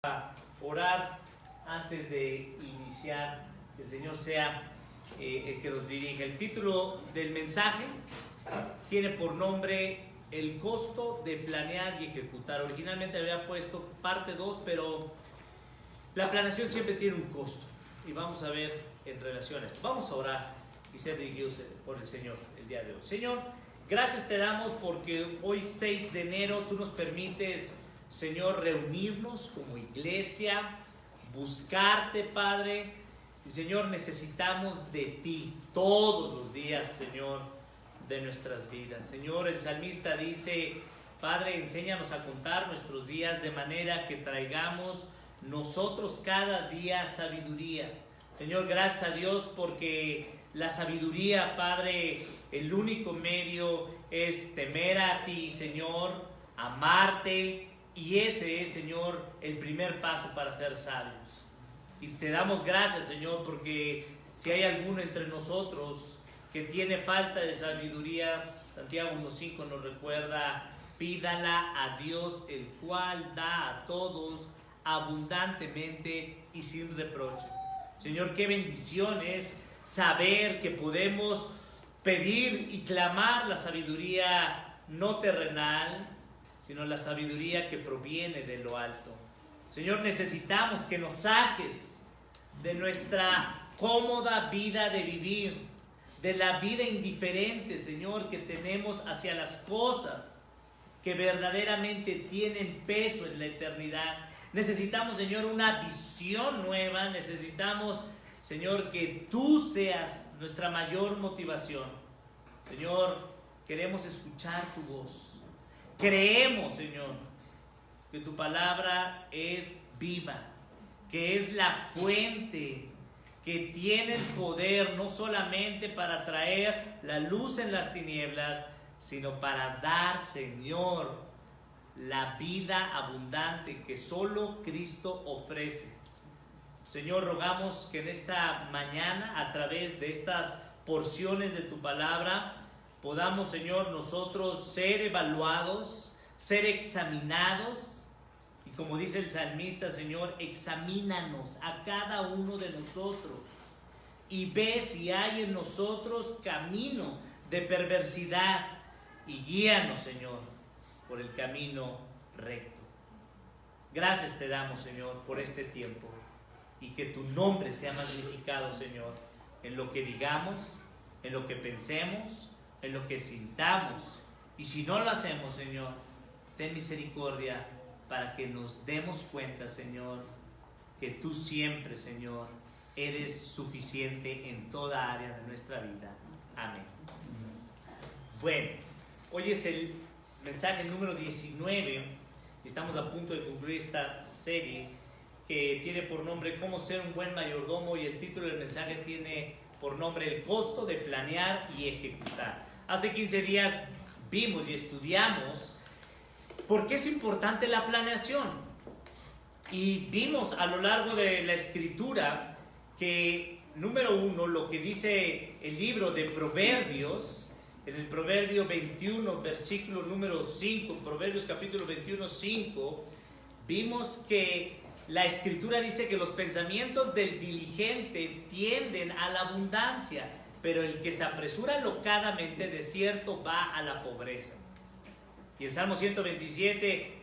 a orar antes de iniciar. Que el Señor sea el que nos dirija. El título del mensaje tiene por nombre El costo de planear y ejecutar. Originalmente había puesto parte 2, pero la planeación siempre tiene un costo. Y vamos a ver en relación a esto. Vamos a orar y ser dirigidos por el Señor el día de hoy. Señor, gracias te damos porque hoy 6 de enero tú nos permites, Señor, reunirnos como iglesia, buscarte, Padre. Y Señor, necesitamos de ti todos los días, Señor, de nuestras vidas. Señor, el salmista dice: Padre, enséñanos a contar nuestros días de manera que traigamos nosotros cada día sabiduría. Señor, gracias a Dios porque la sabiduría, Padre, el único medio es temer a ti, Señor, amarte, y ese es, Señor, el primer paso para ser sabios. Y te damos gracias, Señor, porque si hay alguno entre nosotros que tiene falta de sabiduría, Santiago 1:5 nos recuerda: pídala a Dios, el cual da a todos abundantemente y sin reproche. Señor, qué bendición es saber que podemos pedir y clamar la sabiduría no terrenal, sino la sabiduría que proviene de lo alto. Señor, necesitamos que nos saques de nuestra cómoda vida de vivir, de la vida indiferente, Señor, que tenemos hacia las cosas que verdaderamente tienen peso en la eternidad. Necesitamos, Señor, una visión nueva. Necesitamos, Señor, que tú seas nuestra mayor motivación. Señor, queremos escuchar tu voz. Creemos, Señor, que tu palabra es viva, que es la fuente, que tiene el poder no solamente para traer la luz en las tinieblas, sino para dar, Señor, la vida abundante que solo Cristo ofrece. Señor, rogamos que en esta mañana, a través de estas porciones de tu palabra, podamos, Señor, nosotros ser evaluados, ser examinados. Y como dice el salmista, Señor, examínanos a cada uno de nosotros y ve si hay en nosotros camino de perversidad y guíanos, Señor, por el camino recto. Gracias te damos, Señor, por este tiempo, y que tu nombre sea magnificado, Señor, en lo que digamos, en lo que pensemos, en lo que sintamos. Y si no lo hacemos, Señor, ten misericordia para que nos demos cuenta, Señor, que tú siempre, Señor, eres suficiente en toda área de nuestra vida. Amén. Bueno, hoy es el mensaje número 19 y estamos a punto de concluir esta serie que tiene por nombre Cómo ser un buen mayordomo, y el título del mensaje tiene por nombre El costo de planear y ejecutar. Hace 15 días vimos y estudiamos por qué es importante la planeación, y vimos a lo largo de la escritura que, número 1, lo que dice el libro de Proverbios, en el Proverbio 21, versículo número 5, Proverbios capítulo 21, 5, vimos que la escritura dice que los pensamientos del diligente tienden a la abundancia, pero el que se apresura alocadamente de cierto va a la pobreza. Y el Salmo 127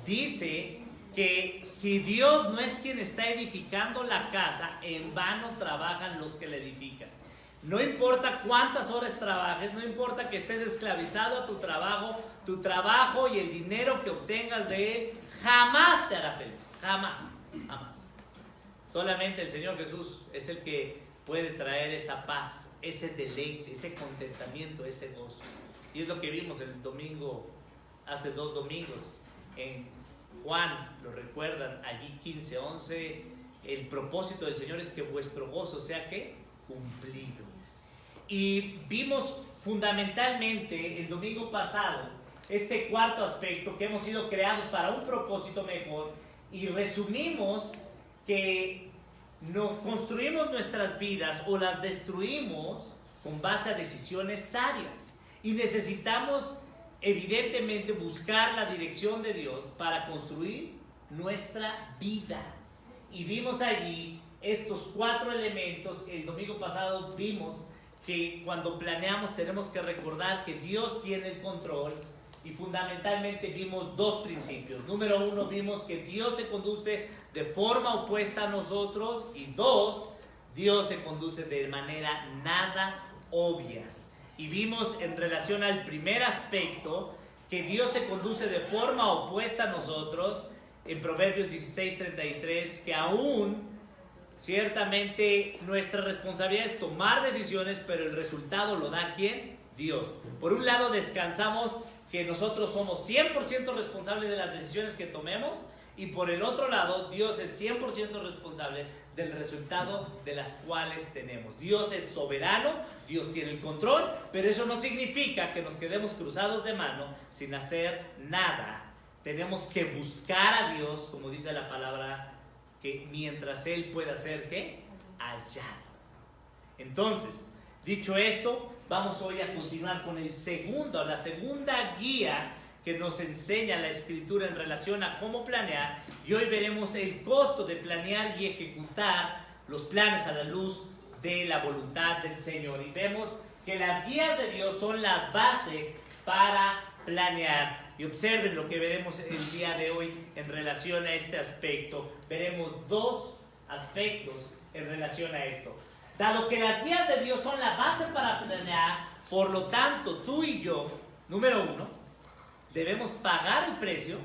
dice que si Dios no es quien está edificando la casa, en vano trabajan los que la edifican. No importa cuántas horas trabajes, no importa que estés esclavizado a tu trabajo y el dinero que obtengas de él jamás te hará feliz, jamás, jamás. Solamente el Señor Jesús es el que puede traer esa paz, ese deleite, ese contentamiento, ese gozo. Y es lo que vimos el domingo, hace 2 domingos, en Juan, lo recuerdan, allí 15:11, el propósito del Señor es que vuestro gozo sea, ¿qué? Cumplido. Y vimos fundamentalmente el domingo pasado este cuarto aspecto, que hemos sido creados para un propósito mejor, y resumimos que no construimos nuestras vidas o las destruimos con base a decisiones sabias, y necesitamos evidentemente buscar la dirección de Dios para construir nuestra vida. Y vimos allí estos 4 elementos. El domingo pasado vimos que cuando planeamos tenemos que recordar que Dios tiene el control, y fundamentalmente vimos 2 principios. Número 1, vimos que Dios se conduce de forma opuesta a nosotros, y 2, Dios se conduce de manera nada obvias. Y vimos en relación al primer aspecto que Dios se conduce de forma opuesta a nosotros en Proverbios 16:33, que aún ciertamente nuestra responsabilidad es tomar decisiones, pero el resultado lo da ¿quién? Dios. Por un lado descansamos que nosotros somos 100% responsables de las decisiones que tomemos, y por el otro lado Dios es 100% responsable del resultado de las cuales tenemos. Dios es soberano, Dios tiene el control, pero eso no significa que nos quedemos cruzados de mano sin hacer nada. Tenemos que buscar a Dios, como dice la palabra, que mientras Él pueda ser ¿qué? Hallado. Entonces, dicho esto, vamos hoy a continuar con la segunda guía que nos enseña la Escritura en relación a cómo planear, y hoy veremos el costo de planear y ejecutar los planes a la luz de la voluntad del Señor. Y vemos que las guías de Dios son la base para planear. Y observen lo que veremos el día de hoy en relación a este aspecto. Veremos 2 aspectos en relación a esto. Dado que las guías de Dios son la base para planear, por lo tanto, tú y yo, número 1, debemos pagar el precio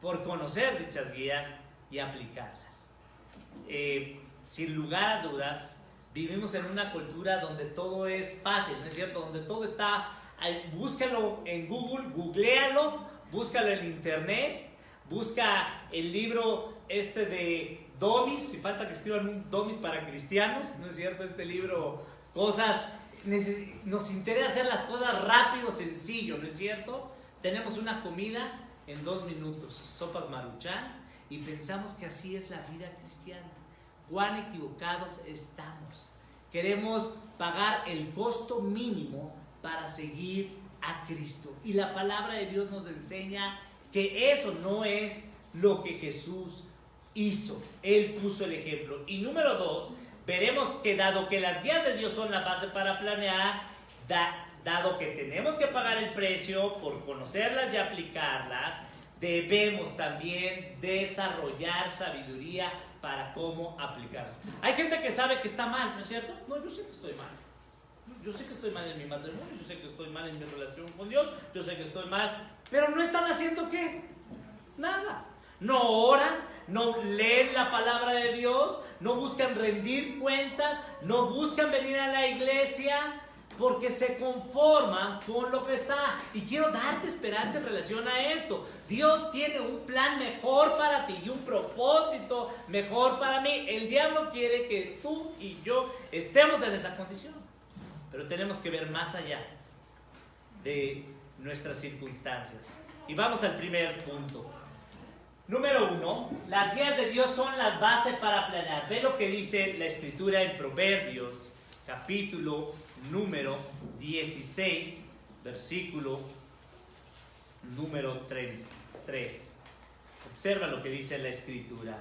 por conocer dichas guías y aplicarlas. Sin lugar a dudas, vivimos en una cultura donde todo es fácil, ¿no es cierto? Donde todo está, búscalo en Google, googléalo, búscalo en internet, busca el libro de Domis, si falta que escriban un Domis para cristianos, ¿no es cierto? Este libro, nos interesa hacer las cosas rápido, sencillo, ¿no es cierto? Tenemos una comida en 2 minutos, sopas Maruchan, y pensamos que así es la vida cristiana. ¿Cuán equivocados estamos? Queremos pagar el costo mínimo para seguir a Cristo. Y la palabra de Dios nos enseña que eso no es lo que Jesús hizo. Él puso el ejemplo. Y número 2, veremos que dado que las guías de Dios son la base para planear, dado que tenemos que pagar el precio por conocerlas y aplicarlas, debemos también desarrollar sabiduría para cómo aplicarlas. Hay gente que sabe que está mal, ¿no es cierto? No, yo sé que estoy mal. Yo sé que estoy mal en mi matrimonio, yo sé que estoy mal en mi relación con Dios, yo sé que estoy mal, pero no están haciendo ¿qué? Nada. No oran, no leen la palabra de Dios, no buscan rendir cuentas, no buscan venir a la iglesia, porque se conforman con lo que está. Y quiero darte esperanza en relación a esto. Dios tiene un plan mejor para ti y un propósito mejor para mí. El diablo quiere que tú y yo estemos en esa condición, pero tenemos que ver más allá de nuestras circunstancias. Y vamos al primer punto. Número 1, las guías de Dios son las bases para planear. Ve lo que dice la Escritura en Proverbios, capítulo número 16, versículo número 3. Observa lo que dice la Escritura.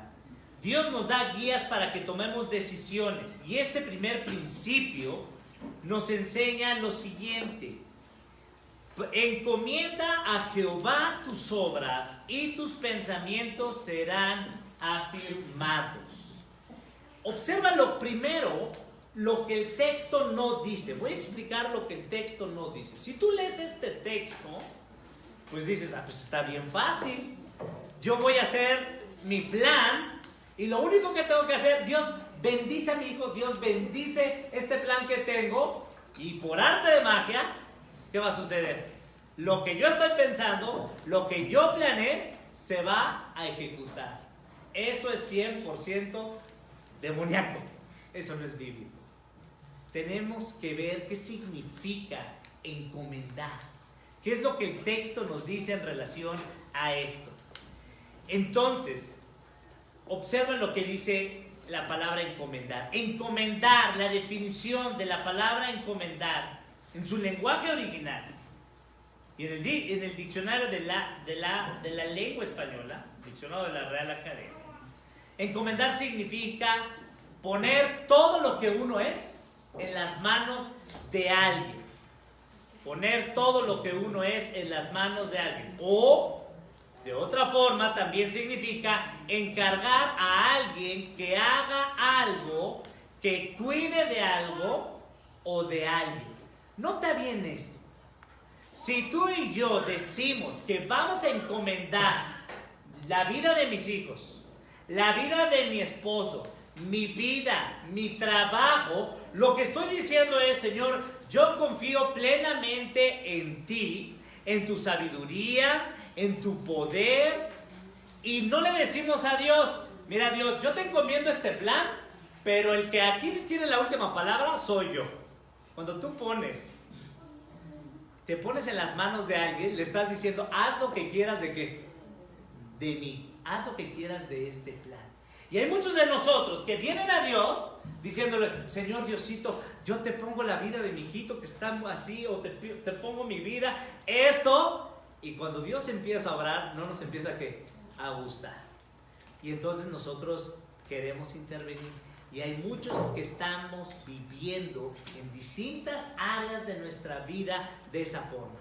Dios nos da guías para que tomemos decisiones. Y este primer principio nos enseña lo siguiente: encomienda a Jehová tus obras y tus pensamientos serán afirmados. Observa lo primero, lo que el texto no dice. Voy a explicar lo que el texto no dice. Si tú lees este texto, pues dices, pues está bien fácil. Yo voy a hacer mi plan y lo único que tengo que hacer, Dios bendice a mi hijo, Dios bendice este plan que tengo, y por arte de magia, ¿qué va a suceder? Lo que yo estoy pensando, lo que yo planeé, se va a ejecutar. Eso es 100% demoníaco. Eso no es bíblico. Tenemos que ver qué significa encomendar. ¿Qué es lo que el texto nos dice en relación a esto? Entonces, observen lo que dice la palabra encomendar. Encomendar, la definición de la palabra encomendar en su lenguaje original, Y en el diccionario de la lengua española, diccionario de la Real Academia, encomendar significa poner todo lo que uno es en las manos de alguien. Poner todo lo que uno es en las manos de alguien. O, de otra forma, también significa encargar a alguien que haga algo, que cuide de algo o de alguien. Nota bien esto. Si tú y yo decimos que vamos a encomendar la vida de mis hijos, la vida de mi esposo, mi vida, mi trabajo, lo que estoy diciendo es, Señor, yo confío plenamente en ti, en tu sabiduría, en tu poder, y no le decimos a Dios, mira Dios, yo te encomiendo este plan, pero el que aquí tiene la última palabra soy yo. Cuando tú te pones en las manos de alguien, le estás diciendo, haz lo que quieras de qué, de mí, haz lo que quieras de este plan. Y hay muchos de nosotros que vienen a Dios diciéndole, Señor Diosito, yo te pongo la vida de mi hijito que está así, o te pongo mi vida, esto. Y cuando Dios empieza a obrar, no nos empieza a gustar. Y entonces nosotros queremos intervenir. Y hay muchos que estamos viviendo en distintas áreas de nuestra vida de esa forma.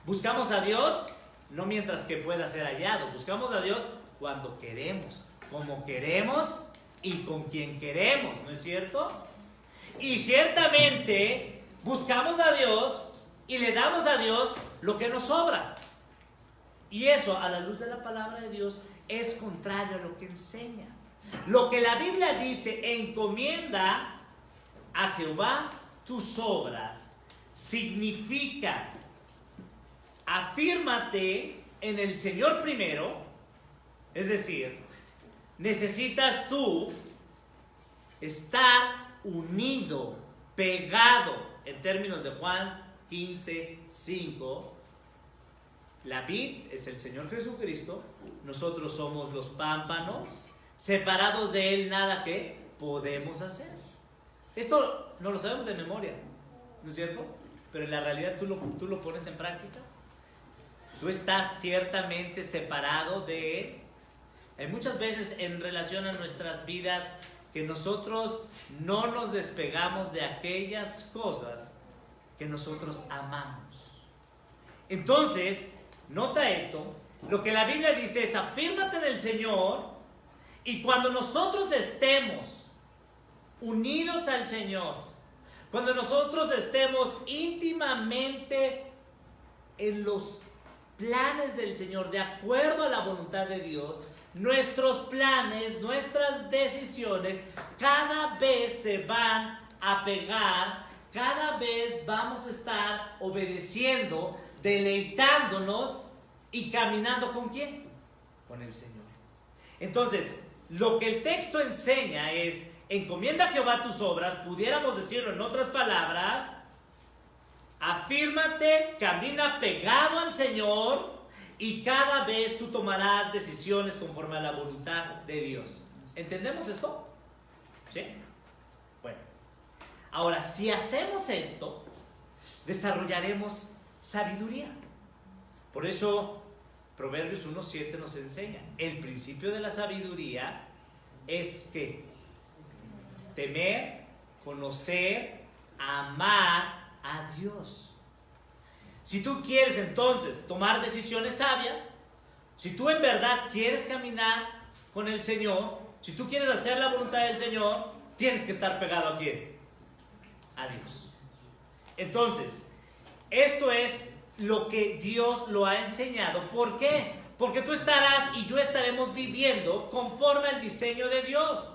Buscamos a Dios no mientras que pueda ser hallado. Buscamos a Dios cuando queremos, como queremos y con quien queremos, ¿no es cierto? Y ciertamente buscamos a Dios y le damos a Dios lo que nos sobra. Y eso, a la luz de la palabra de Dios, es contrario a lo que enseña. Lo que la Biblia dice, encomienda a Jehová tus obras, significa afírmate en el Señor primero. Es decir, necesitas tú estar unido, pegado, en términos de Juan 15:5. La vid es el Señor Jesucristo, nosotros somos los pámpanos, separados de Él nada que podemos hacer. Esto no lo sabemos de memoria, ¿no es cierto? Pero en la realidad tú lo pones en práctica. Tú estás ciertamente separado de Él. Hay muchas veces en relación a nuestras vidas que nosotros no nos despegamos de aquellas cosas que nosotros amamos. Entonces, nota esto, lo que la Biblia dice es afírmate en el Señor, y cuando nosotros estemos unidos al Señor, cuando nosotros estemos íntimamente en los planes del Señor, de acuerdo a la voluntad de Dios, nuestros planes, nuestras decisiones, cada vez se van a pegar, cada vez vamos a estar obedeciendo, deleitándonos y caminando ¿con quién? Con el Señor. Entonces, lo que el texto enseña es, encomienda a Jehová tus obras, pudiéramos decirlo en otras palabras, afírmate, camina pegado al Señor, y cada vez tú tomarás decisiones conforme a la voluntad de Dios. ¿Entendemos esto? ¿Sí? Bueno, ahora, si hacemos esto, desarrollaremos sabiduría. Por eso, Proverbios 1:7 nos enseña, el principio de la sabiduría es que temer, conocer, amar a Dios. Si tú quieres entonces tomar decisiones sabias, si tú en verdad quieres caminar con el Señor, si tú quieres hacer la voluntad del Señor, tienes que estar pegado ¿a quién? A Dios. Entonces, esto es lo que Dios lo ha enseñado. ¿Por qué? Porque tú estarás y yo estaremos viviendo conforme al diseño de Dios.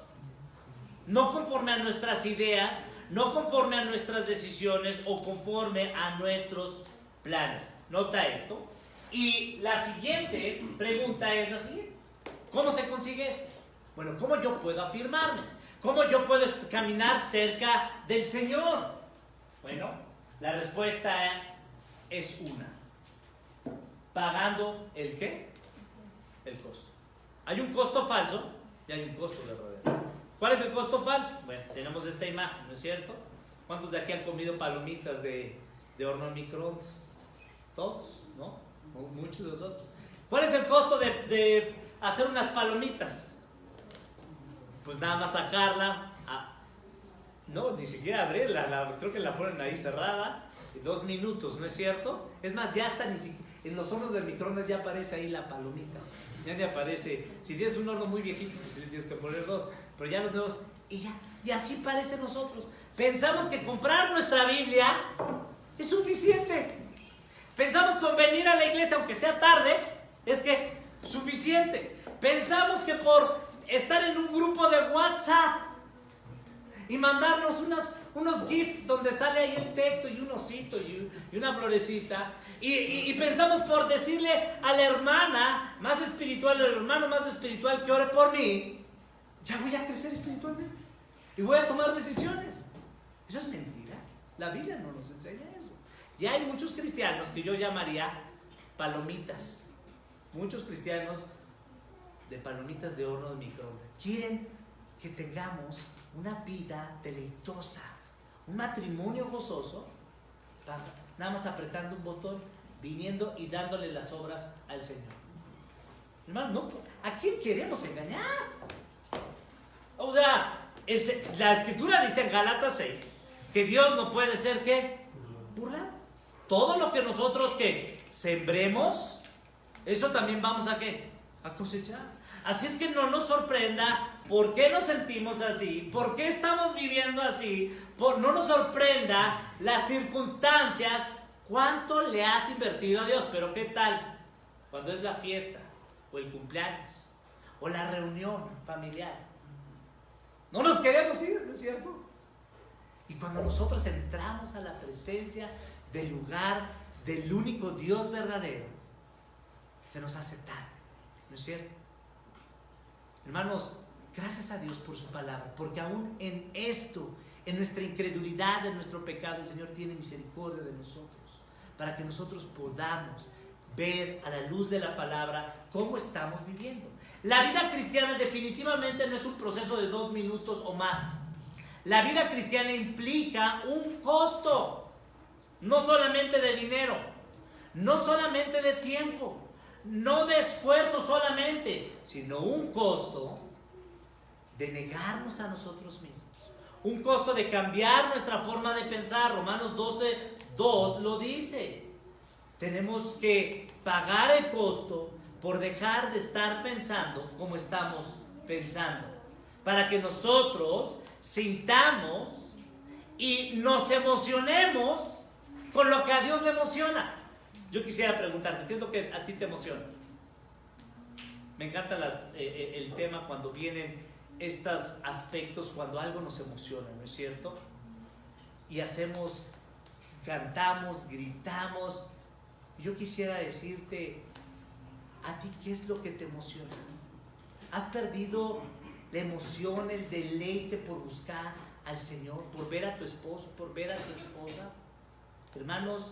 No conforme a nuestras ideas, no conforme a nuestras decisiones o conforme a nuestros planes. Nota esto. Y la siguiente pregunta es la siguiente. ¿Cómo se consigue esto? Bueno, ¿cómo yo puedo afirmarme? ¿Cómo yo puedo caminar cerca del Señor? Bueno, la respuesta es una. Pagando ¿el qué? El costo. Hay un costo falso y hay un costo verdadero. ¿Cuál es el costo falso? Bueno, tenemos esta imagen, ¿no es cierto? ¿Cuántos de aquí han comido palomitas de horno en microondas? ¿Todos? ¿no? Muchos de nosotros. ¿Cuál es el costo de hacer unas palomitas? Pues nada más sacarla, no, ni siquiera abrirla, creo que la ponen ahí cerrada, 2 minutos, ¿no es cierto? Es más, ya está, en los hornos del microondas ya aparece ahí la palomita, ya ni aparece. Si tienes un horno muy viejito, pues le tienes que poner 2, pero ya los nuevos, y así parece nosotros. Pensamos que comprar nuestra Biblia es suficiente. Pensamos con venir a la iglesia, aunque sea tarde, es que suficiente. Pensamos que por estar en un grupo de WhatsApp y mandarnos unos GIFs donde sale ahí el texto y un osito y una florecita, y pensamos por decirle a la hermana más espiritual, al hermano más espiritual que ore por mí, ya voy a crecer espiritualmente y voy a tomar decisiones. Eso es mentira. La Biblia no nos enseña eso. Ya hay muchos cristianos que yo llamaría palomitas. Muchos cristianos de palomitas de horno de microondas. Quieren que tengamos una vida deleitosa, un matrimonio gozoso, nada más apretando un botón, viniendo y dándole las obras al Señor. Hermano, no, ¿a quién queremos engañar? O sea, la Escritura dice en Gálatas 6 que Dios no puede ser, ¿qué? Burlado. Todo lo que nosotros que sembremos, eso también vamos a ¿qué? A cosechar. Así es que no nos sorprenda por qué nos sentimos así, por qué estamos viviendo así, no nos sorprenda las circunstancias, cuánto le has invertido a Dios. Pero ¿qué tal cuando es la fiesta o el cumpleaños o la reunión familiar? No nos queremos ir, ¿no es cierto? Y cuando nosotros entramos a la presencia del lugar del único Dios verdadero, se nos hace tarde, ¿no es cierto? Hermanos, gracias a Dios por su palabra, porque aún en esto, en nuestra incredulidad, en nuestro pecado, el Señor tiene misericordia de nosotros, para que nosotros podamos ver a la luz de la palabra cómo estamos viviendo. La vida cristiana definitivamente no es un proceso de 2 minutos o más. La vida cristiana implica un costo, no solamente de dinero, no solamente de tiempo, no de esfuerzo solamente, sino un costo de negarnos a nosotros mismos, un costo de cambiar nuestra forma de pensar. Romanos 12:2 lo dice. Tenemos que pagar el costo por dejar de estar pensando como estamos pensando, para que nosotros sintamos y nos emocionemos con lo que a Dios le emociona. Yo quisiera preguntarte, ¿qué es lo que a ti te emociona? Me encanta el tema cuando vienen estos aspectos, cuando algo nos emociona, ¿no es cierto? Y cantamos, gritamos. Yo quisiera decirte, ¿a ti qué es lo que te emociona? ¿Has perdido la emoción, el deleite por buscar al Señor, por ver a tu esposo, por ver a tu esposa? Hermanos,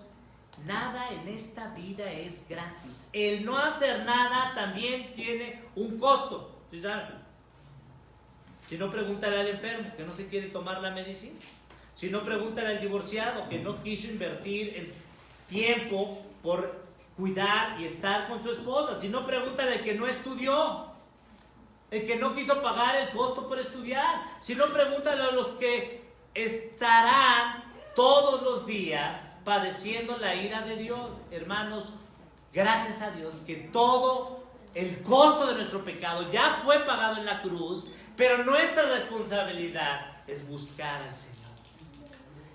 nada en esta vida es gratis. El no hacer nada también tiene un costo, ¿sí saben? Si no, pregúntale al enfermo que no se quiere tomar la medicina. Si no, pregúntale al divorciado que no quiso invertir el tiempo por cuidar y estar con su esposa. Si no, pregúntale al que no estudió, el que no quiso pagar el costo por estudiar. Si no, pregúntale a los que estarán todos los días padeciendo la ira de Dios. Hermanos, gracias a Dios que todo el costo de nuestro pecado ya fue pagado en la cruz, pero nuestra responsabilidad es buscar al Señor.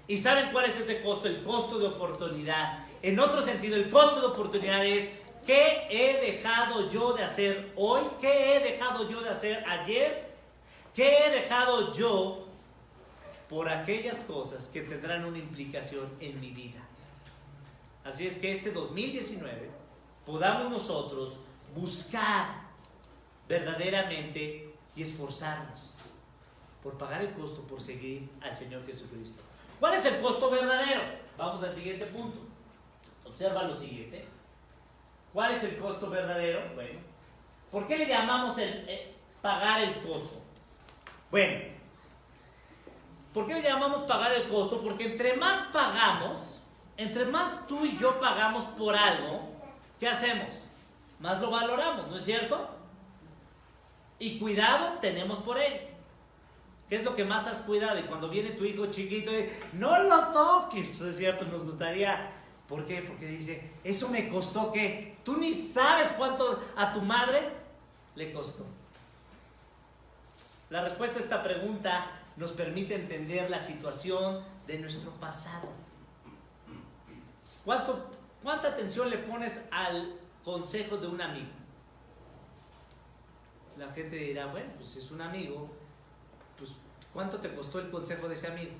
¿Y saben cuál es ese costo? El costo de oportunidad. En otro sentido, el costo de oportunidad es: ¿qué he dejado yo de hacer hoy? ¿Qué he dejado yo de hacer ayer? ¿Qué he dejado yo por aquellas cosas que tendrán una implicación en mi vida? Así es que este 2019 podamos nosotros buscar verdaderamente y esforzarnos por pagar el costo, por seguir al Señor Jesucristo. ¿Cuál es el costo verdadero? Vamos al siguiente punto. Observa lo siguiente. ¿Cuál es el costo verdadero? Bueno, ¿por qué le llamamos pagar el costo? Bueno, ¿por qué le llamamos pagar el costo? Porque entre más pagamos, entre más tú y yo pagamos por algo, ¿qué hacemos? Más lo valoramos, ¿no es cierto? Y cuidado tenemos por él. ¿Qué es lo que más has cuidado? Y cuando viene tu hijo chiquito, no lo toques, ¿no es cierto? Nos gustaría. ¿Por qué? Porque dice, eso me costó, ¿qué? Tú ni sabes cuánto a tu madre le costó. La respuesta a esta pregunta nos permite entender la situación de nuestro pasado. ¿Cuánta atención le pones al consejo de un amigo? La gente dirá, bueno, pues es un amigo, pues ¿cuánto te costó el consejo de ese amigo?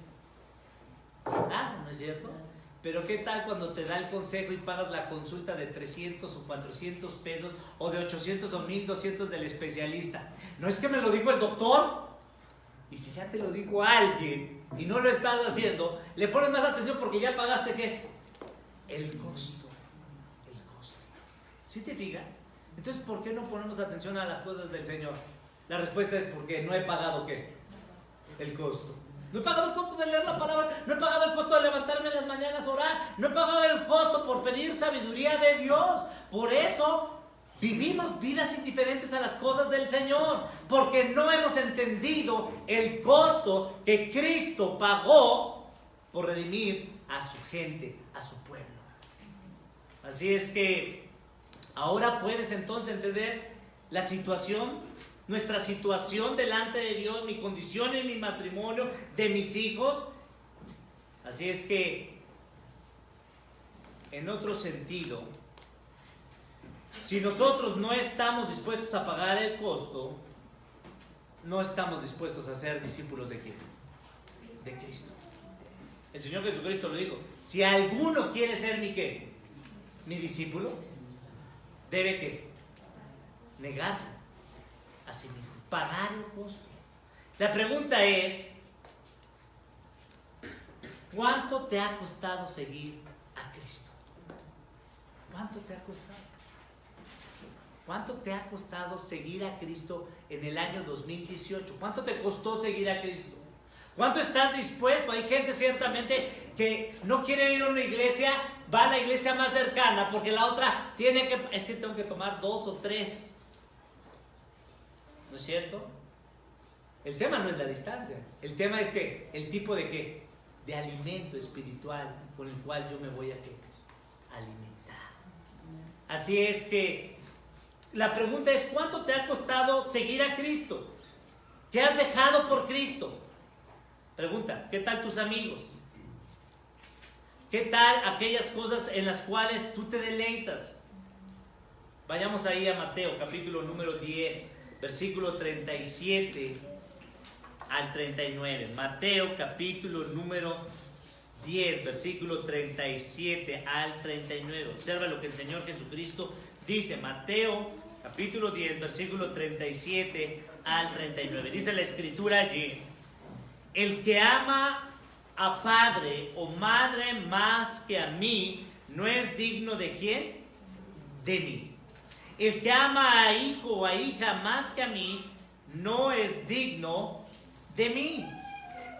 Nada, ¿no es cierto? Pero ¿qué tal cuando te da el consejo y pagas la consulta de 300 o 400 pesos o de 800 o 1200 del especialista? ¿No es que me lo dijo el doctor? Y si ya te lo dijo alguien y no lo estás haciendo, le pones más atención porque ya pagaste ¿qué? El costo. ¿Sí te fijas? Entonces, ¿por qué no ponemos atención a las cosas del Señor? La respuesta es porque no he pagado ¿qué? El costo. No he pagado el costo de leer la palabra, no he pagado el costo de levantarme en las mañanas a orar, no he pagado el costo por pedir sabiduría de Dios. Por eso vivimos vidas indiferentes a las cosas del Señor, porque no hemos entendido el costo que Cristo pagó por redimir a su gente, a su pueblo. Así es que ahora puedes entonces entender la situación, nuestra situación delante de Dios, mi condición en mi matrimonio, de mis hijos. Así es que, en otro sentido, si nosotros no estamos dispuestos a pagar el costo, no estamos dispuestos a ser discípulos ¿de quién? De Cristo. El Señor Jesucristo lo dijo, si alguno quiere ser mi ¿qué? Mi discípulo, debe ¿qué? Negarse a sí mismo, pagar el costo. La pregunta es, ¿cuánto te ha costado seguir a Cristo? ¿Cuánto te ha costado? ¿Cuánto te ha costado seguir a Cristo en el año 2018? ¿Cuánto te costó seguir a Cristo? ¿Cuánto estás dispuesto? Hay gente ciertamente que no quiere ir a una iglesia, va a la iglesia más cercana porque la otra es que tengo que tomar 2 o 3. ¿No es cierto? El tema no es la distancia. El tema es que el tipo de ¿qué? De alimento espiritual con el cual yo me voy a ¿qué? Alimentar. Así es que la pregunta es, ¿cuánto te ha costado seguir a Cristo? ¿Qué has dejado por Cristo? Pregunta, ¿qué tal tus amigos? ¿Qué tal aquellas cosas en las cuales tú te deleitas? Vayamos ahí a Mateo, capítulo número 10, versículo 37 al 39. Mateo, capítulo número 10, versículo 37 al 39. Observa lo que el Señor Jesucristo dice. Mateo, capítulo 10, versículo 37 al 39. Dice la Escritura allí: el que ama a padre o madre más que a mí, no es digno ¿de quién? De mí. El que ama a hijo o a hija más que a mí, no es digno de mí.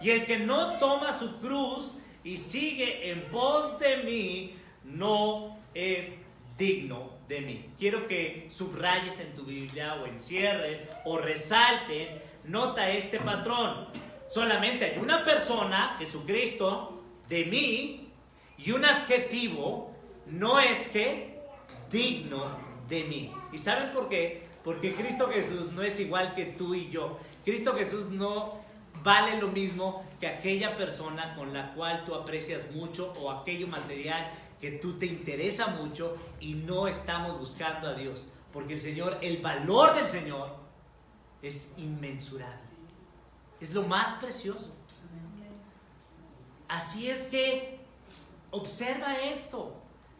Y el que no toma su cruz y sigue en pos de mí, no es digno de mí. Quiero que subrayes en tu Biblia o encierres o resaltes, nota este patrón. Solamente hay una persona, Jesucristo, de mí, y un adjetivo, no es que digno de mí. ¿Y saben por qué? Porque Cristo Jesús no es igual que tú y yo. Cristo Jesús no vale lo mismo que aquella persona con la cual tú aprecias mucho o aquello material que tú te interesa mucho y no estamos buscando a Dios. Porque el Señor, el valor del Señor es inmensurable. Es lo más precioso. Así es que observa esto.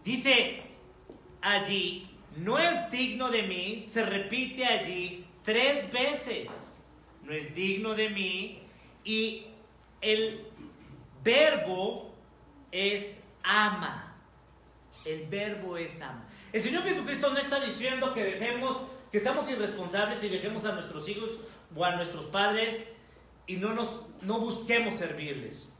Dice allí, no es digno de mí, se repite allí 3 veces. No es digno de mí, y el verbo es ama. El verbo es ama. El Señor Jesucristo no está diciendo que seamos irresponsables y dejemos a nuestros hijos o a nuestros padres y no busquemos servirles.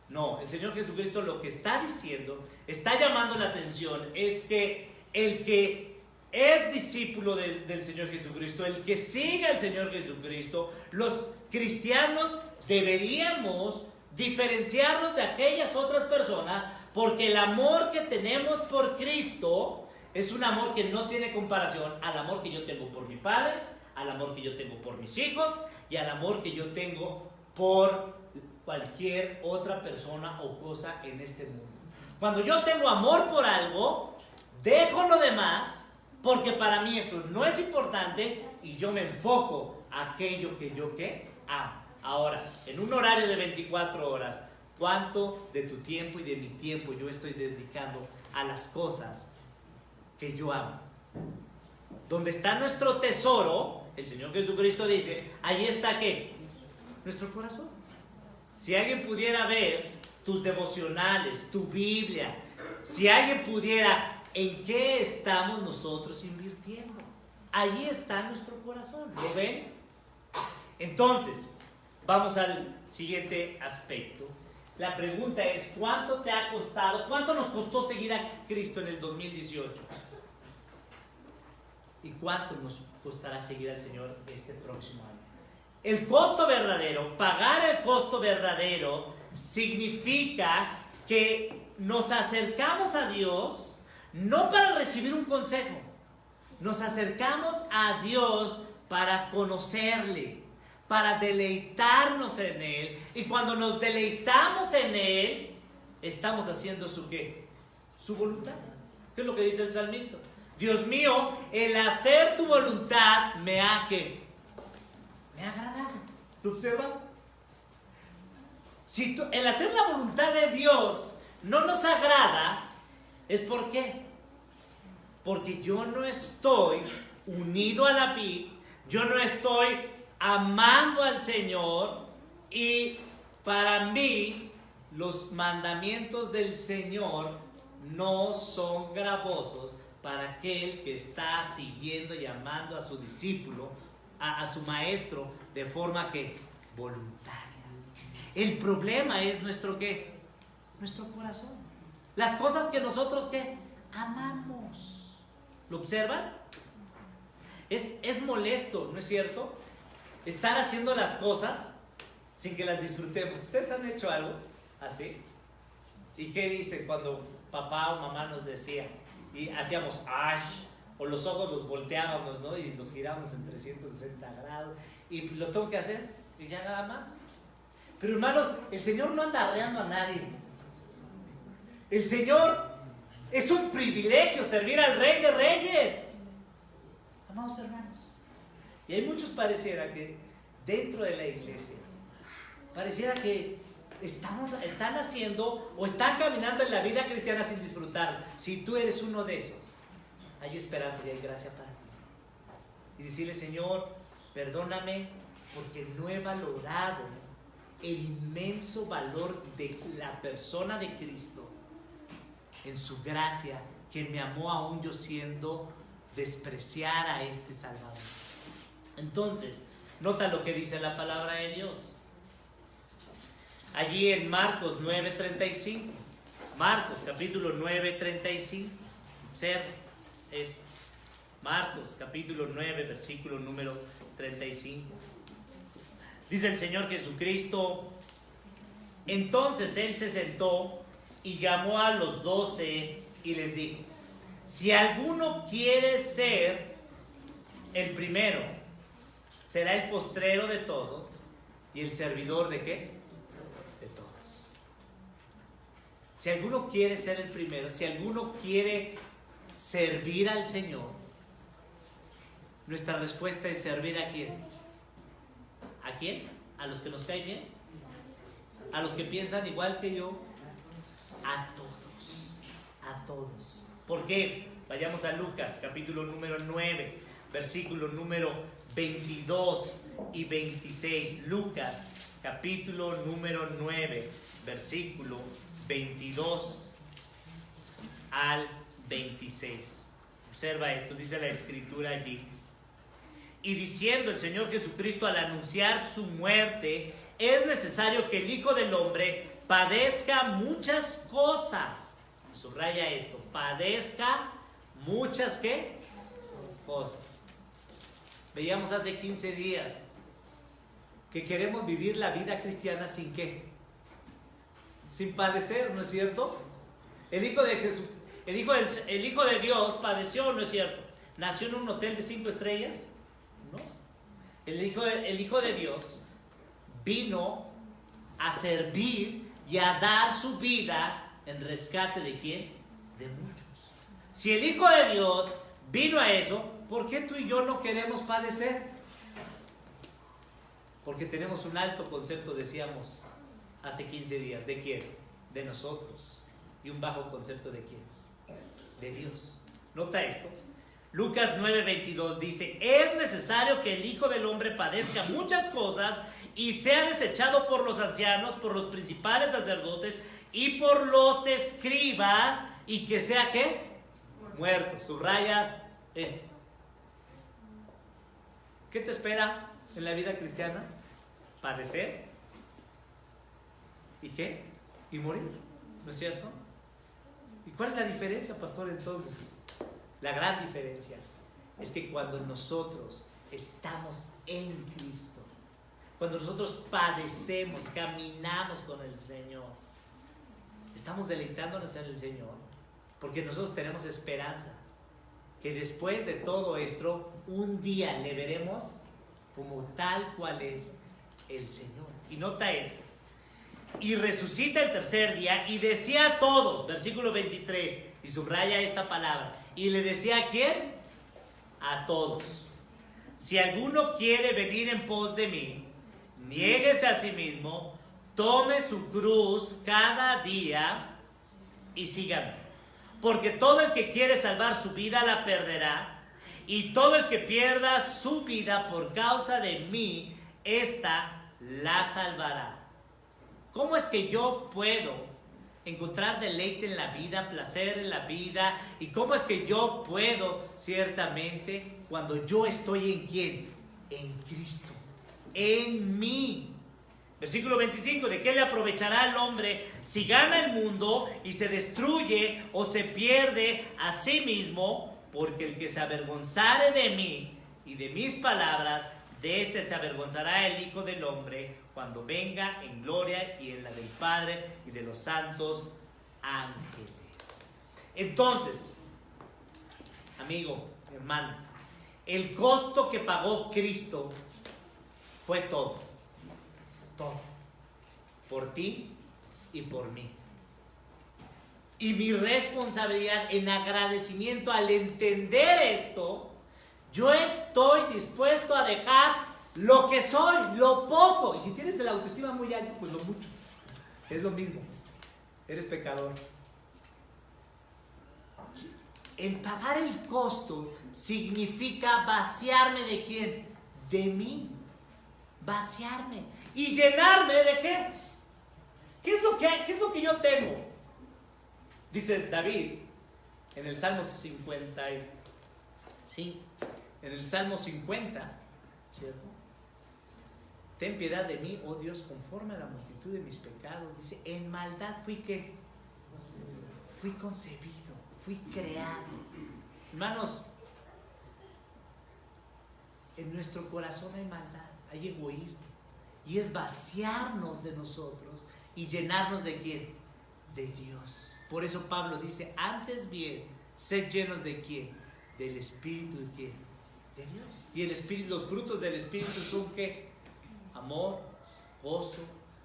No, el Señor Jesucristo lo que está diciendo, está llamando la atención, es que el que es discípulo del Señor Jesucristo, el que sigue al Señor Jesucristo, los cristianos deberíamos diferenciarnos de aquellas otras personas, porque el amor que tenemos por Cristo es un amor que no tiene comparación al amor que yo tengo por mi padre, al amor que yo tengo por mis hijos y al amor que yo tengo por cualquier otra persona o cosa en este mundo. Cuando yo tengo amor por algo, dejo lo demás, porque para mí eso no es importante y yo me enfoco a aquello que yo amo. Ahora, en un horario de 24 horas, ¿cuánto de tu tiempo y de mi tiempo yo estoy dedicando a las cosas que yo amo? Donde está nuestro tesoro, el Señor Jesucristo dice, ahí está ¿qué? Nuestro corazón. Si alguien pudiera ver tus devocionales, tu Biblia, si alguien pudiera, ¿en qué estamos nosotros invirtiendo? Ahí está nuestro corazón, ¿lo ven? Entonces, vamos al siguiente aspecto. La pregunta es, ¿cuánto te ha costado, cuánto nos costó seguir a Cristo en el 2018? ¿Y cuánto nos costará seguir al Señor este próximo año? El costo verdadero, pagar el costo verdadero, significa que nos acercamos a Dios no para recibir un consejo, nos acercamos a Dios para conocerle, para deleitarnos en Él, y cuando nos deleitamos en Él, estamos haciendo ¿su qué? Su voluntad. ¿Qué es lo que dice el salmista? Dios mío, el hacer tu voluntad me ha agradado. ¿Lo observa? Si el hacer la voluntad de Dios no nos agrada, ¿es por qué? Porque yo no estoy unido a la vid, yo no estoy amando al Señor, y para mí los mandamientos del Señor no son gravosos para aquel que está siguiendo y amando a su discípulo, a su maestro, de forma que voluntaria. El problema es nuestro ¿qué? Nuestro corazón. Las cosas que nosotros ¿qué? Amamos. ¿Lo observan? Es molesto, ¿no es cierto? Estar haciendo las cosas sin que las disfrutemos. ¿Ustedes han hecho algo así? ¿Y qué dicen cuando papá o mamá nos decía? Y hacíamos ash, o los ojos los volteábamos, ¿no? Y los girábamos en 360 grados. Y lo tengo que hacer, y ya nada más. Pero hermanos, el Señor no anda arreando a nadie. El Señor es un privilegio servir al Rey de Reyes. Amados hermanos. Y hay muchos pareciera que dentro de la iglesia, pareciera que están haciendo o están caminando en la vida cristiana sin disfrutar. Si tú eres uno de esos, hay esperanza y hay gracia para ti. Y decirle, Señor, perdóname porque no he valorado el inmenso valor de la persona de Cristo en su gracia, que me amó aún yo siendo despreciar a este Salvador. Entonces, nota lo que dice la palabra de Dios. Allí en Marcos 9:35. Marcos capítulo 9:35. Observa esto. Marcos capítulo 9, versículo número 35. Dice el Señor Jesucristo: entonces Él se sentó y llamó a los 12 y les dijo: si alguno quiere ser el primero, será el postrero de todos y el servidor ¿de qué? De todos. Si alguno quiere ser el primero, si alguno quiere servir al Señor, nuestra respuesta es servir ¿a quién? ¿A quién? ¿A los que nos caen bien? ¿A los que piensan igual que yo? A todos. A todos. ¿Por qué? Vayamos a Lucas, capítulo número 9, versículo número 22 y 26. Lucas, capítulo número 9, versículo 22 al 26. Observa esto, dice la escritura allí. Y diciendo el Señor Jesucristo al anunciar su muerte, es necesario que el Hijo del Hombre padezca muchas cosas. Subraya esto, padezca muchas ¿qué? Cosas. Veíamos hace 15 días que queremos vivir la vida cristiana sin ¿qué? Sin padecer, ¿no es cierto? El Hijo de Jesús, el Hijo de Dios padeció, ¿no es cierto? ¿Nació en un hotel de 5 estrellas? No. El Hijo de Dios vino a servir y a dar su vida en rescate ¿de quién? De muchos. Si el Hijo de Dios vino a eso, ¿por qué tú y yo no queremos padecer? Porque tenemos un alto concepto, decíamos hace 15 días. ¿De quién? De nosotros. Y un bajo concepto ¿de quién? De Dios. Nota esto. Lucas 9:22 dice: es necesario que el Hijo del Hombre padezca muchas cosas y sea desechado por los ancianos, por los principales sacerdotes y por los escribas, y que sea ¿qué? Muerto. Subraya esto. ¿Qué te espera en la vida cristiana? Padecer. ¿Y qué? Y morir. ¿No es cierto? ¿Y cuál es la diferencia, pastor, entonces? La gran diferencia es que cuando nosotros estamos en Cristo, cuando nosotros padecemos, caminamos con el Señor, estamos deleitándonos en el Señor, porque nosotros tenemos esperanza que después de todo esto, un día le veremos como tal cual es el Señor. Y nota esto: y resucita el tercer día y decía a todos, versículo 23, y subraya esta palabra, y le decía ¿a quién? A todos: si alguno quiere venir en pos de mí, niéguese a sí mismo, tome su cruz cada día y sígame. Porque todo el que quiere salvar su vida la perderá, y todo el que pierda su vida por causa de mí, ésta la salvará. ¿Cómo es que yo puedo encontrar deleite en la vida, placer en la vida? ¿Y cómo es que yo puedo, ciertamente, cuando yo estoy en quién? En Cristo, en mí. Versículo 25: ¿de qué le aprovechará al hombre si gana el mundo y se destruye o se pierde a sí mismo? Porque el que se avergonzare de mí y de mis palabras, de este se avergonzará el Hijo del Hombre cuando venga en gloria y en la del Padre y de los santos ángeles. Entonces, amigo, hermano, el costo que pagó Cristo fue todo. Todo. Por ti y por mí. Y mi responsabilidad en agradecimiento al entender esto, yo estoy dispuesto a dejar lo que soy, lo poco. Y si tienes la autoestima muy alta, pues lo mucho. Es lo mismo. Eres pecador. El pagar el costo significa vaciarme ¿de quién? De mí. Vaciarme. ¿Y llenarme de qué? ¿Qué es lo que yo tengo? Dice David en el Salmo 50, sí, en el Salmo 50, ¿cierto? Ten piedad de mí, oh Dios, conforme a la multitud de mis pecados. Dice, en maldad fui ¿qué? Fui concebido, fui creado. Hermanos, en nuestro corazón hay maldad, hay egoísmo. Y es vaciarnos de nosotros y llenarnos ¿de quién? De Dios. Por eso Pablo dice, antes bien, sed llenos ¿de quién? Del Espíritu ¿de quién? De Dios. Y el Espíritu, los frutos del Espíritu son ¿qué? Amor, gozo,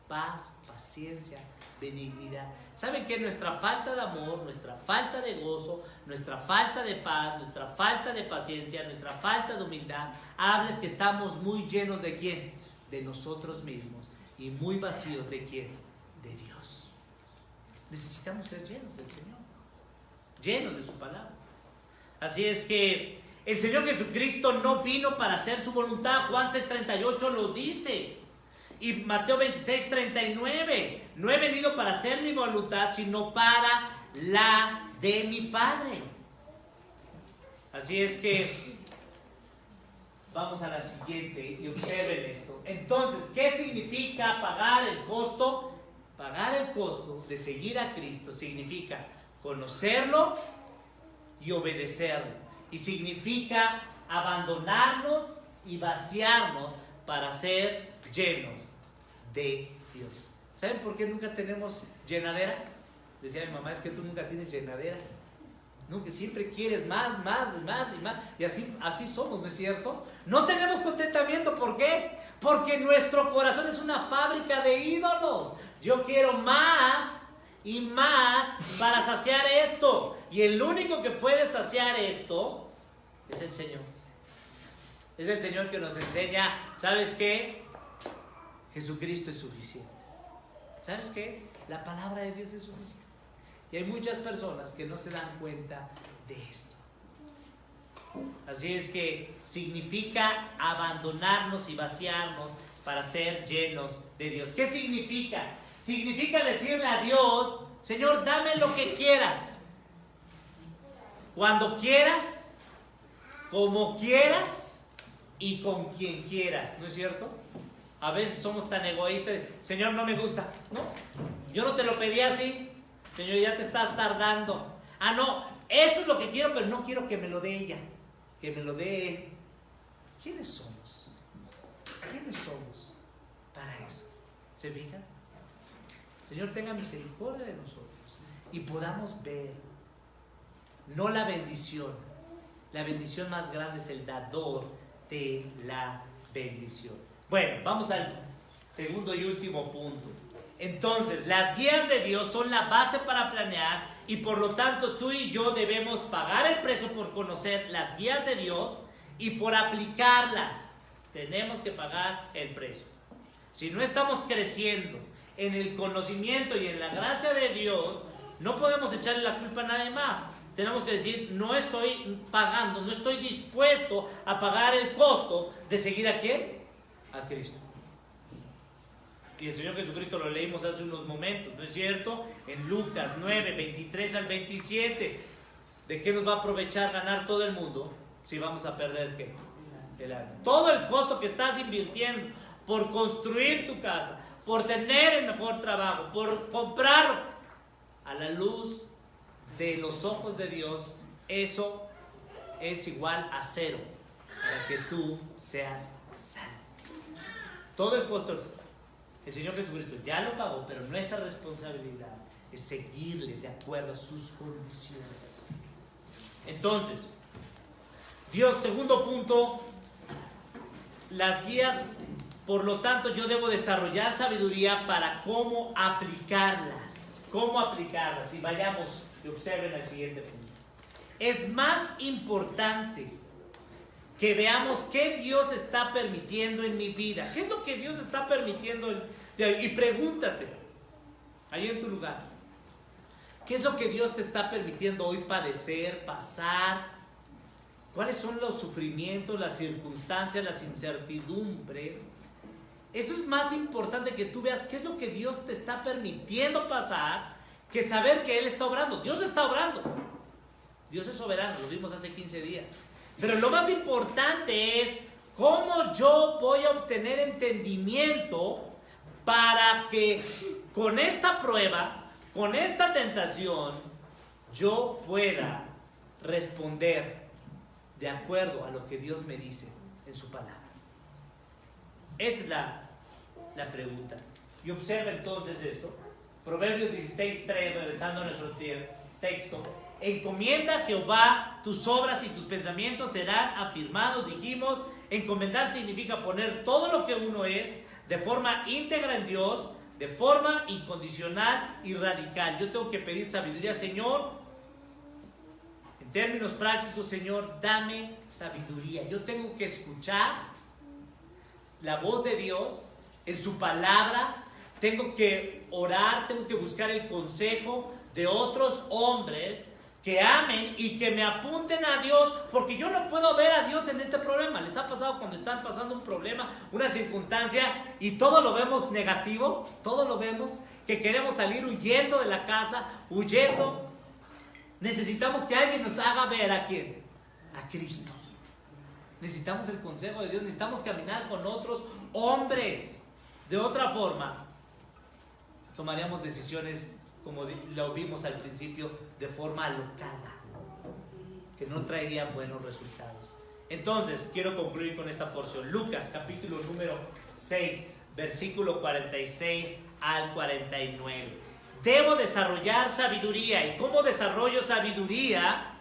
paz, paciencia, benignidad. ¿Saben qué? Nuestra falta de amor, nuestra falta de gozo, nuestra falta de paz, nuestra falta de paciencia, nuestra falta de humildad, habla es que estamos muy llenos ¿de quién? De nosotros mismos y muy vacíos ¿de quién? De Dios. Necesitamos ser llenos del Señor, llenos de su palabra. Así es que el Señor Jesucristo no vino para hacer su voluntad. Juan 6:38 lo dice. Y Mateo 26:39. No he venido para hacer mi voluntad, sino para la de mi Padre. Así es que vamos a la siguiente y observen esto. Entonces, ¿qué significa pagar el costo? Pagar el costo de seguir a Cristo significa conocerlo, y obedecerlo. Y significa abandonarnos y vaciarnos para ser llenos de Dios. ¿Saben por qué nunca tenemos llenadera? Decía mi mamá, es que tú nunca tienes llenadera. No, que siempre quieres más, más, más y más. Y así somos, ¿no es cierto? No tenemos contentamiento. ¿Por qué? Porque nuestro corazón es una fábrica de ídolos. Yo quiero más y más para saciar esto. Y el único que puede saciar esto es el Señor. Es el Señor que nos enseña, ¿sabes qué? Jesucristo es suficiente. ¿Sabes qué? La palabra de Dios es suficiente. Y hay muchas personas que no se dan cuenta de esto. Así es que significa abandonarnos y vaciarnos para ser llenos de Dios. ¿Qué significa? Significa decirle a Dios, Señor, dame lo que quieras, cuando quieras, como quieras y con quien quieras, ¿no es cierto? A veces somos tan egoístas, Señor, no me gusta, no, yo no te lo pedí así. Señor, ya te estás tardando. Ah, no, eso es lo que quiero, pero no quiero que me lo dé ella, que me lo dé él. ¿Quiénes somos? ¿Quiénes somos para eso? ¿Se fijan? Señor, tenga misericordia de nosotros y podamos ver, no la bendición más grande es el dador de la bendición. Bueno, vamos al segundo y último punto. Entonces, las guías de Dios son la base para planear y por lo tanto tú y yo debemos pagar el precio por conocer las guías de Dios y por aplicarlas. Tenemos que pagar el precio. Si no estamos creciendo en el conocimiento y en la gracia de Dios, no podemos echarle la culpa a nadie más. Tenemos que decir, no estoy pagando, no estoy dispuesto a pagar el costo de seguir ¿a quién? A Cristo. Y el Señor Jesucristo lo leímos hace unos momentos, ¿no es cierto? En Lucas 9, 23 al 27. ¿De qué nos va a aprovechar ganar todo el mundo si vamos a perder qué? El alma. Todo el costo que estás invirtiendo por construir tu casa, por tener el mejor trabajo, por comprar a la luz de los ojos de Dios, eso es igual a cero para que tú seas salvo. Todo el costo el Señor Jesucristo ya lo pagó, pero nuestra responsabilidad es seguirle de acuerdo a sus condiciones. Entonces, Dios, segundo punto, las guías, por lo tanto, yo debo desarrollar sabiduría para cómo aplicarlas. Cómo aplicarlas. Y vayamos y observen el siguiente punto. Es más importante que veamos qué Dios está permitiendo en mi vida. ¿Qué es lo que Dios está permitiendo? Y pregúntate, ahí en tu lugar, ¿qué es lo que Dios te está permitiendo hoy padecer, pasar? ¿Cuáles son los sufrimientos, las circunstancias, las incertidumbres? Eso es más importante, que tú veas qué es lo que Dios te está permitiendo pasar, que saber que Él está obrando. Dios está obrando. Dios es soberano, lo vimos hace 15 días. Pero lo más importante es cómo yo voy a obtener entendimiento para que con esta prueba, con esta tentación, yo pueda responder de acuerdo a lo que Dios me dice en su palabra. Esa es la pregunta. Y observa entonces esto. Proverbios 16:3, regresando a nuestro texto. Encomienda a Jehová tus obras y tus pensamientos serán afirmados. Dijimos, encomendar significa poner todo lo que uno es de forma íntegra en Dios, de forma incondicional y radical. Yo tengo que pedir sabiduría, Señor. En términos prácticos, Señor, dame sabiduría. Yo tengo que escuchar la voz de Dios en su palabra. Tengo que orar, tengo que buscar el consejo de otros hombres que amen y que me apunten a Dios, porque yo no puedo ver a Dios en este problema. ¿Les ha pasado cuando están pasando un problema, una circunstancia, y todo lo vemos negativo? Todo lo vemos, que queremos salir huyendo de la casa, huyendo. Necesitamos que alguien nos haga ver ¿a quién? A Cristo. Necesitamos el consejo de Dios, necesitamos caminar con otros hombres. De otra forma, tomaríamos decisiones, como lo vimos al principio, de forma alocada. que no traerían buenos resultados. Entonces, quiero concluir con esta porción. Lucas, capítulo número 6, versículo 46 al 49. Debo desarrollar sabiduría. ¿Y cómo desarrollo sabiduría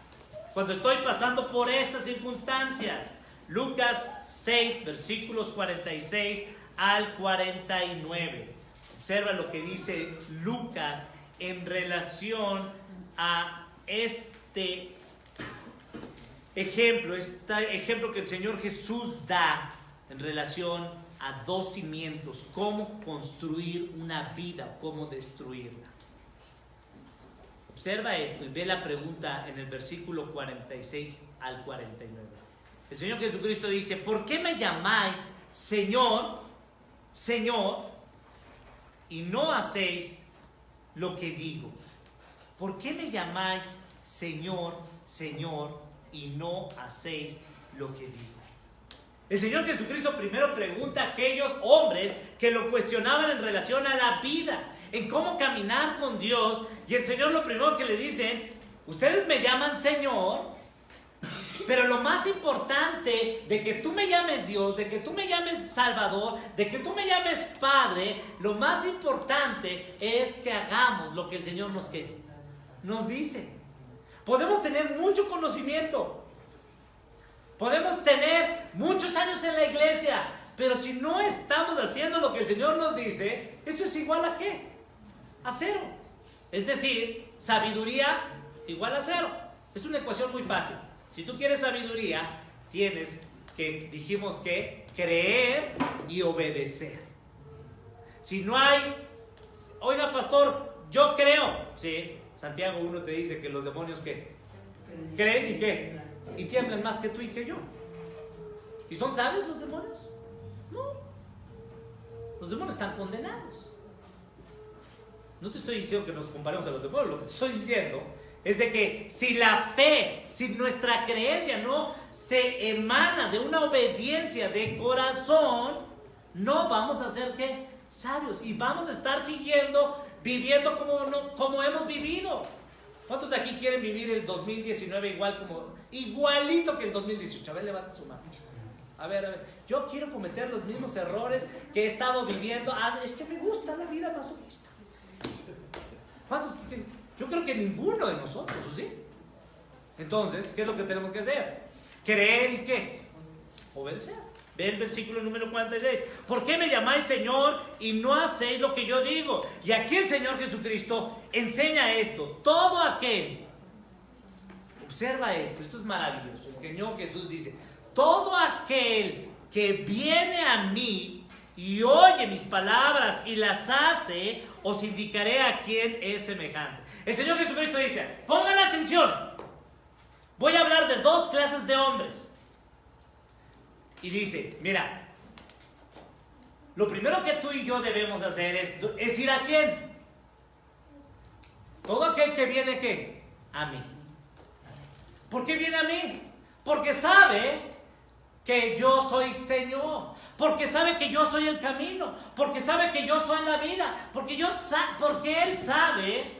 cuando estoy pasando por estas circunstancias? Lucas 6, versículos 46 al 49. Observa lo que dice Lucas en relación a este ejemplo que el Señor Jesús da en relación a dos cimientos: cómo construir una vida, cómo destruirla. Observa esto y ve la pregunta en el versículo 46 al 49. El Señor Jesucristo dice: ¿por qué me llamáis Señor, Señor, y no hacéis lo que digo? ¿Por qué me llamáis Señor, Señor, y no hacéis lo que digo? El Señor Jesucristo primero pregunta a aquellos hombres que lo cuestionaban en relación a la vida, en cómo caminar con Dios, y el Señor lo primero que le dicen: ustedes me llaman Señor, pero lo más importante de que tú me llames Dios, de que tú me llames Salvador, de que tú me llames Padre, lo más importante es que hagamos lo que el Señor nos dice. Podemos tener mucho conocimiento, podemos tener muchos años en la iglesia, pero si no estamos haciendo lo que el Señor nos dice, eso es igual a ¿qué? A cero. Es decir, sabiduría igual a cero. Es una ecuación muy fácil. Si tú quieres sabiduría, tienes que, dijimos que, creer y obedecer. Si no hay, oiga pastor, yo creo, sí, Santiago 1 te dice que los demonios ¿qué? Creen y ¿qué? Y tiemblan más que tú y que yo. ¿Y son sabios los demonios? No. Los demonios están condenados. No te estoy diciendo que nos comparemos a los demonios, lo que te estoy diciendo es de que si la fe, si nuestra creencia no se emana de una obediencia de corazón, no vamos a ser ¿qué? Sabios, y vamos a estar viviendo como hemos vivido. ¿Cuántos de aquí quieren vivir el 2019 igualito que el 2018? A ver, levanten su mano. A ver, yo quiero cometer los mismos errores que he estado viviendo. Es que me gusta la vida masoquista. ¿Cuántos? Yo creo que ninguno de nosotros, ¿o sí? Entonces, ¿qué es lo que tenemos que hacer? Creer y ¿qué? Obedecer. Ve el versículo número 46. ¿Por qué me llamáis Señor y no hacéis lo que yo digo? Y aquí el Señor Jesucristo enseña esto. Todo aquel, observa esto es maravilloso. El Señor Jesús dice: todo aquel que viene a mí y oye mis palabras y las hace, os indicaré a quién es semejante. El Señor Jesucristo dice: pongan atención, voy a hablar de dos clases de hombres. Y dice: mira, lo primero que tú y yo debemos hacer es ir a quién. Todo aquel que viene ¿qué? A mí. ¿Por qué viene a mí? Porque sabe que yo soy Señor, porque sabe que yo soy el camino, porque sabe que yo soy la vida, porque Él sabe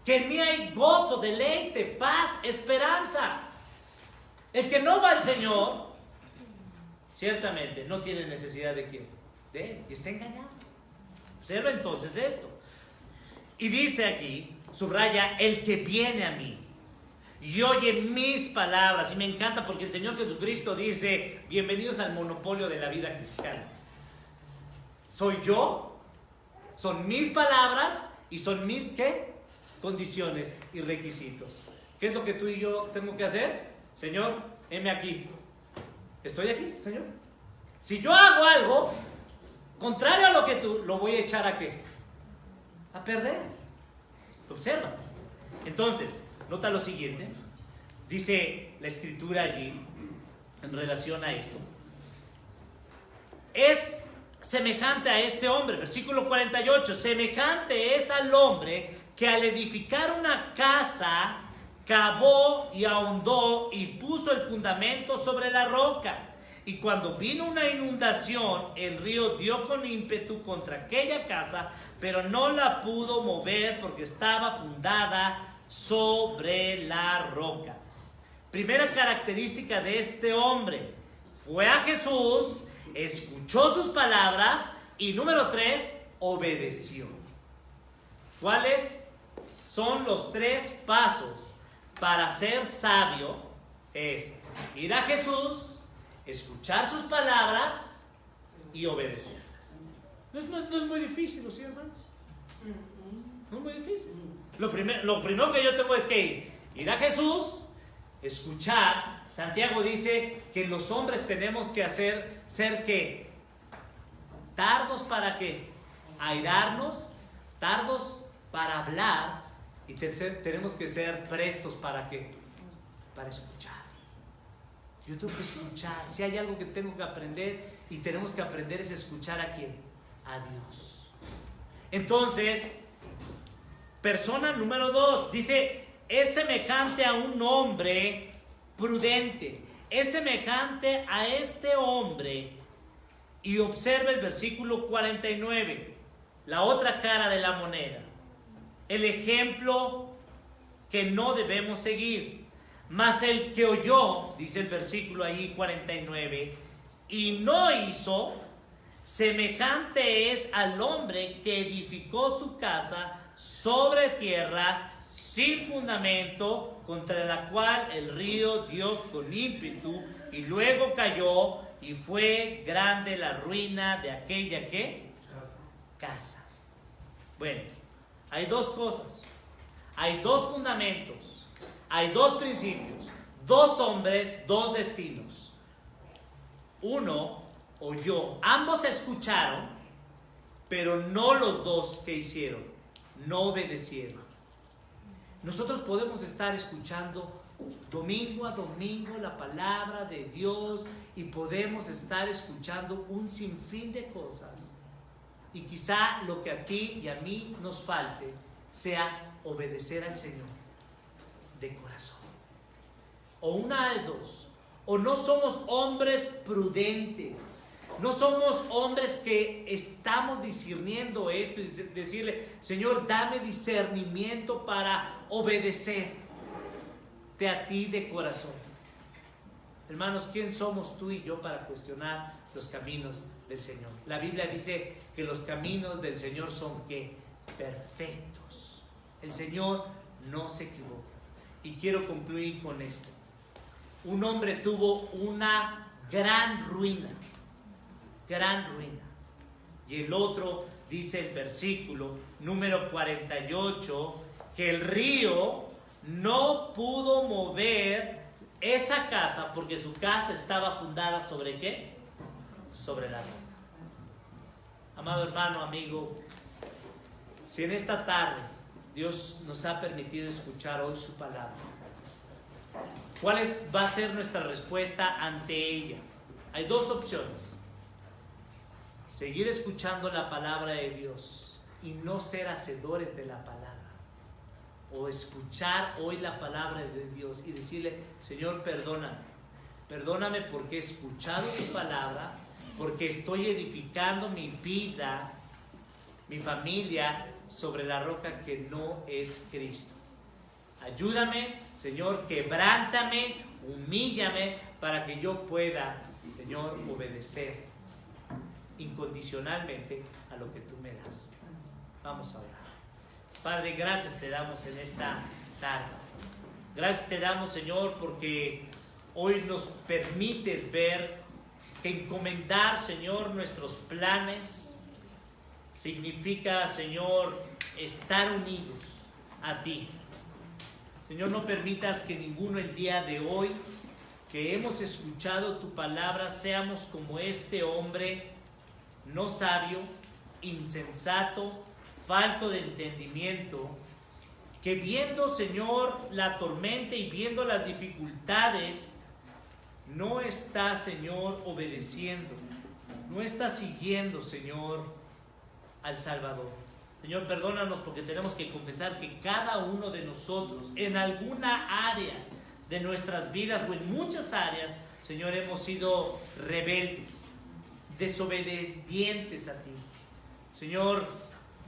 que en mí hay gozo, deleite, paz, esperanza. El que no va al Señor, ciertamente no tiene necesidad de quién, de Él, y está engañado. Observa entonces esto. Y dice aquí, subraya: el que viene a mí y oye mis palabras. Y me encanta porque el Señor Jesucristo dice: bienvenidos al monopolio de la vida cristiana. Soy yo, son mis palabras y son mis ¿qué? Condiciones y requisitos. ¿Qué es lo que tú y yo tengo que hacer? Señor, heme aquí. Estoy aquí, Señor. Si yo hago algo contrario a lo que tú, lo voy a echar ¿a qué? A perder. Observa. Entonces, nota lo siguiente. Dice la escritura allí en relación a esto: es semejante a este hombre, versículo 48, semejante es al hombre que al edificar una casa cavó y ahondó y puso el fundamento sobre la roca. Y cuando vino una inundación, el río dio con ímpetu contra aquella casa, pero no la pudo mover porque estaba fundada sobre la roca. Primera característica de este hombre: fue a Jesús, escuchó sus palabras y número 3, obedeció. ¿Cuáles son los 3 pasos para ser sabio? Es ir a Jesús, escuchar sus palabras y obedecerlas. No es muy difícil, ¿sí, hermanos? No es muy difícil. Lo primero que yo tengo es que ir a Jesús, escuchar. Santiago dice que los hombres tenemos que ser ¿qué? Tardos para ¿qué? Airarnos, tardos para hablar, y tenemos que ser prestos para ¿qué? Para escuchar. Yo tengo que escuchar. Si hay algo que tengo que aprender y tenemos que aprender es escuchar ¿a quién? A Dios. Entonces, persona número 2 dice: es semejante a un hombre prudente. Es semejante a este hombre. Y observa el versículo 49, la otra cara de la moneda, el ejemplo que no debemos seguir. Mas el que oyó, dice el versículo ahí 49, y no hizo, semejante es al hombre que edificó su casa sobre tierra sin fundamento, contra la cual el río dio con ímpetu y luego cayó, y fue grande la ruina de aquella ¿qué? Casa. Bueno, hay 2 cosas, hay 2 fundamentos, hay 2 principios, 2 hombres, 2 destinos. Uno oyó, ambos escucharon, pero no los 2 que hicieron, no obedecieron. Nosotros podemos estar escuchando domingo a domingo la palabra de Dios y podemos estar escuchando un sinfín de cosas, y quizá lo que a ti y a mí nos falte sea obedecer al Señor de corazón. O una de 2: o no somos hombres prudentes, no somos hombres que estamos discerniendo esto y decirle: Señor, dame discernimiento para obedecerte a ti de corazón. Hermanos, ¿quién somos tú y yo para cuestionar los caminos del Señor? La Biblia dice que los caminos del Señor son ¿qué? Perfectos. El Señor no se equivoca. Y quiero concluir con esto. Un hombre tuvo una gran ruina, y el otro, dice el versículo número 48, que el río no pudo mover esa casa porque su casa estaba fundada ¿sobre qué? Sobre la roca. Amado hermano, amigo, si en esta tarde Dios nos ha permitido escuchar hoy su palabra, ¿cuál va a ser nuestra respuesta ante ella? Hay 2 opciones: seguir escuchando la palabra de Dios y no ser hacedores de la palabra, o escuchar hoy la palabra de Dios y decirle: Señor, perdóname porque he escuchado tu palabra, porque estoy edificando mi vida, mi familia sobre la roca que no es Cristo. Ayúdame, Señor, quebrántame, humíllame para que yo pueda, Señor, obedecer incondicionalmente a lo que tú me das. Vamos a orar. Padre, gracias te damos en esta tarde. Gracias te damos, Señor, porque hoy nos permites ver que encomendar, Señor, nuestros planes significa, Señor, estar unidos a ti. Señor, no permitas que ninguno el día de hoy que hemos escuchado tu palabra seamos como este hombre no sabio, insensato, falto de entendimiento, que viendo, Señor, la tormenta y viendo las dificultades, no está, Señor, obedeciendo, no está siguiendo, Señor, al Salvador. Señor, perdónanos porque tenemos que confesar que cada uno de nosotros, en alguna área de nuestras vidas o en muchas áreas, Señor, hemos sido rebeldes, desobedientes a ti. Señor,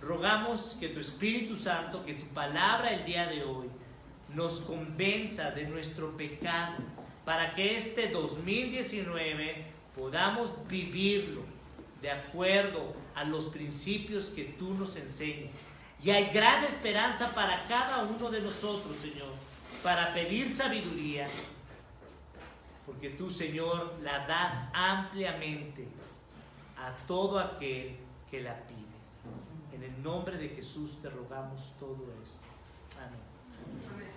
rogamos que tu Espíritu Santo, que tu palabra el día de hoy nos convenza de nuestro pecado, para que este 2019 podamos vivirlo de acuerdo a los principios que tú nos enseñas. Y hay gran esperanza para cada uno de nosotros, Señor, para pedir sabiduría, porque tú, Señor, la das ampliamente a todo aquel que la pide. En el nombre de Jesús te rogamos todo esto. Amén.